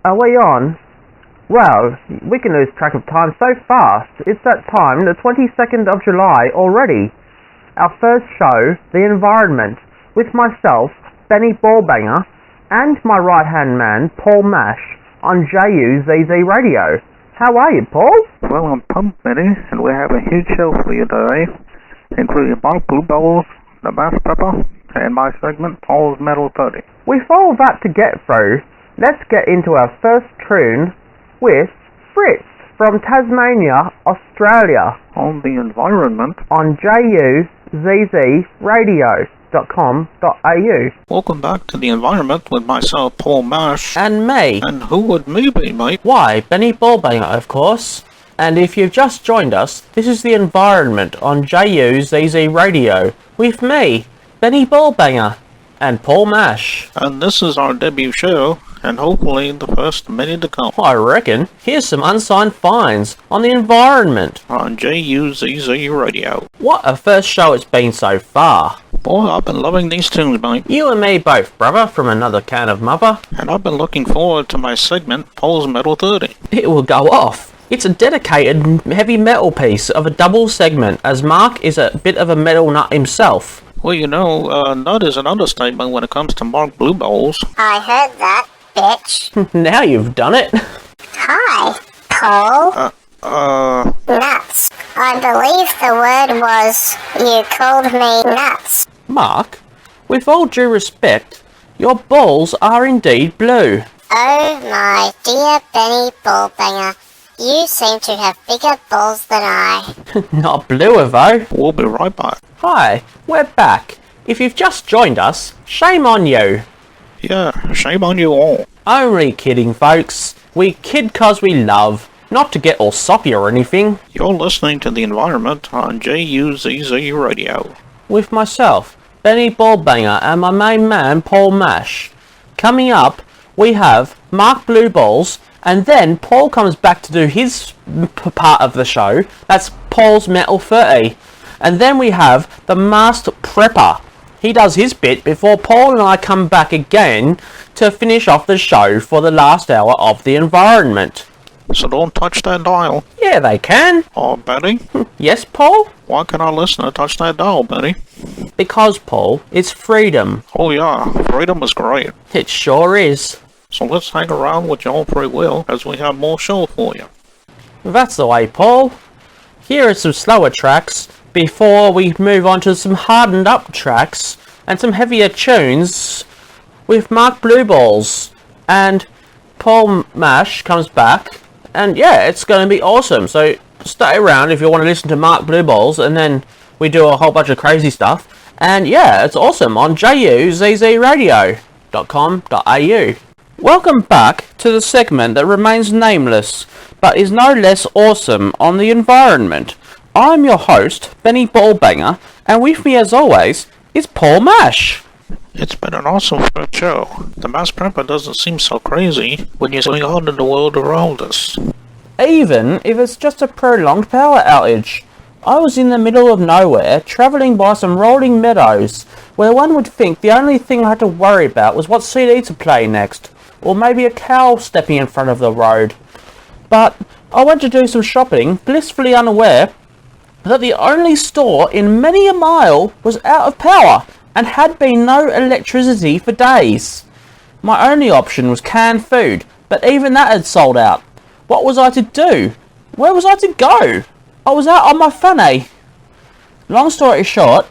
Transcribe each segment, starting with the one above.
Are we on? Well, we can lose track of time so fast. It's that time, the 22nd of July already. Our first show, The Environment, with myself, Benny Ballbanger, and my right-hand man, Paul Mash, on JUZZ Radio. How are you, Paul? Well, I'm pumped, Benny, and we have a huge show for you today, including Mark Bluebells, the Mass Prepper, and my segment, Paul's Metal 30. With all that to get through, let's get into our first tune with Fritz from Tasmania, Australia, on The Environment, on JUZZradio.com.au. Welcome back to The Environment with myself, Paul Mash. And me. And who would me be, mate? Why, Benny Ballbanger, of course. And if you've just joined us, this is The Environment on JUZZ Radio, with me, Benny Ballbanger, and Paul Mash. And this is our debut show, and hopefully the first of many to come. I reckon. Here's some unsigned finds on The Environment on JUZZ Radio. What a first show it's been so far. Boy, I've been loving these tunes, mate. You and me both, brother, from another can of mother. And I've been looking forward to my segment, Paul's Metal 30. It will go off. It's a dedicated heavy metal piece of a double segment, as Mark is a bit of a metal nut himself. Well, you know, nut is an understatement when it comes to Mark Bluebells. I heard that, bitch. Now you've done it. Hi, Paul. Nuts. I believe the word was you called me nuts. Mark, with all due respect, your balls are indeed blue. Oh my dear Benny Ballbanger, you seem to have bigger balls than I. Not bluer though. We'll be right back. Hi, we're back. If you've just joined us, shame on you. Yeah, shame on you all. Only kidding, folks. We kid 'cause we love, not to get all soppy or anything. You're listening to The Environment on JUZZ Radio. With myself, Benny Ballbanger, and my main man, Paul Mash. Coming up, we have Mark Blueballs, and then Paul comes back to do his part of the show. That's Paul's Metal 30. And then we have the Masked Prepper. He does his bit before Paul and I come back again to finish off the show for the last hour of The Environment. So don't touch that dial. Yeah, they can. Oh, Betty? Yes, Paul? Why can our listener touch that dial, Betty? Because, Paul, it's freedom. Oh yeah, freedom is great. It sure is. So let's hang around with your free will as we have more show for you. That's the way, Paul. Here are some slower tracks before we move on to some hardened up tracks and some heavier tunes with Mark Blueballs. And Paul Mash comes back. And yeah, it's going to be awesome. So stay around if you want to listen to Mark Blueballs, and then we do a whole bunch of crazy stuff. And yeah, it's awesome on JUZZradio.com.au. Welcome back to the segment that remains nameless, but is no less awesome on The Environment. I'm your host, Benny Ballbanger, and with me as always is Paul Mash. It's been an awesome first show. The Mass Prepper doesn't seem so crazy when you're going on in the world around us. Even if it's just a prolonged power outage. I was in the middle of nowhere, travelling by some rolling meadows, where one would think the only thing I had to worry about was what CD to play next, or maybe a cow stepping in front of the road. But I went to do some shopping, blissfully unaware that the only store in many a mile was out of power and had been no electricity for days. My only option was canned food, but even that had sold out. What was I to do? Where was I to go? I was out on my fanny. Long story short,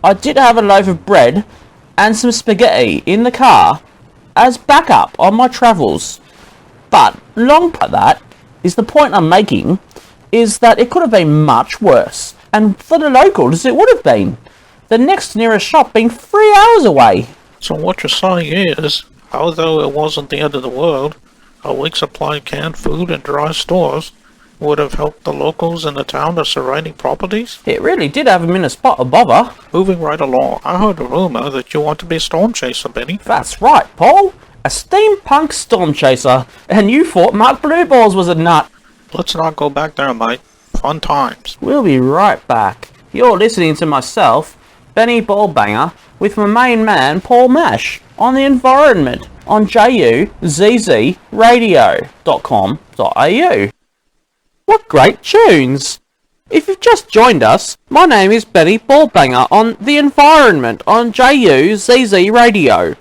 I did have a loaf of bread and some spaghetti in the car as backup on my travels. But long by that is the point I'm making is that it could have been much worse, and for the locals it would have been. The next nearest shop being 3 hours away. So what you're saying is, although it wasn't the end of the world, a week's supply of canned food and dry stores would have helped the locals in the town or surrounding properties? It really did have him in a spot of bother. Moving right along, I heard a rumor that you want to be a storm chaser, Benny. That's right, Paul. A steampunk storm chaser. And you thought Mark Blueballs was a nut. Let's not go back there, mate. Fun times. We'll be right back. You're listening to myself, Benny Ballbanger, with my main man, Paul Mash, on The Environment, on juzzradio.com.au. What great tunes! If you've just joined us, my name is Benny Ballbanger on The Environment on JUZZ Radio.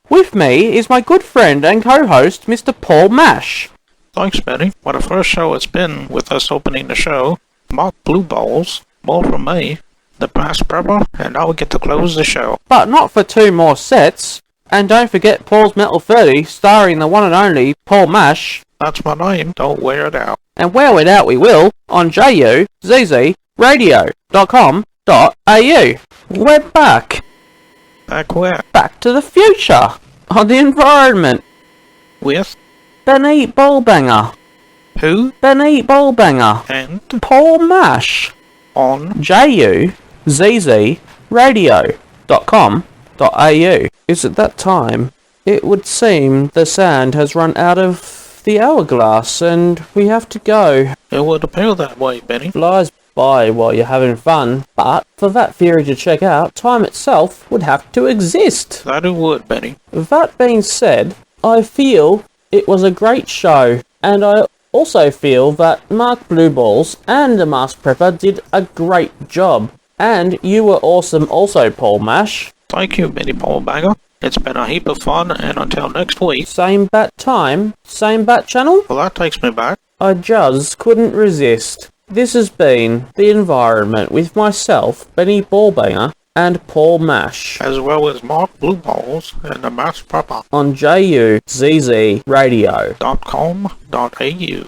With me is my good friend and co-host, Mr. Paul Mash. Thanks, Benny. What a first show it's been with us opening the show. Mark Blue Balls, more from me, the past prepper, and now we get to close the show. But not for 2 more sets. And don't forget Paul's Metal 30, starring the one and only Paul Mash. That's my name, don't wear it out. And wear it out we will on juzzradio.com.au. We're back. Back where? Back to the future on The Environment. With Benny Ballbanger. who Benny Ballbanger. and Paul Mash. on juzzradio.com.au. Is it that time? It would seem the sand has run out of the hourglass and we have to go. It would appear that way, Benny. Flies by while you're having fun, but for that theory to check out, time itself would have to exist. That it would, Benny. That being said, I feel it was a great show, and I also feel that Mark Blueballs and the Masked Prepper did a great job. And you were awesome also, Paul Mash. Thank you, Benny Ballbanger. It's been a heap of fun, and until next week. Same bat time, same bat channel? Well, that takes me back. I just couldn't resist. This has been The Environment with myself, Benny Ballbanger, and Paul Mash As well as Mark Blue Balls and the Masked Prepper. on JUZZ Radio. .com.au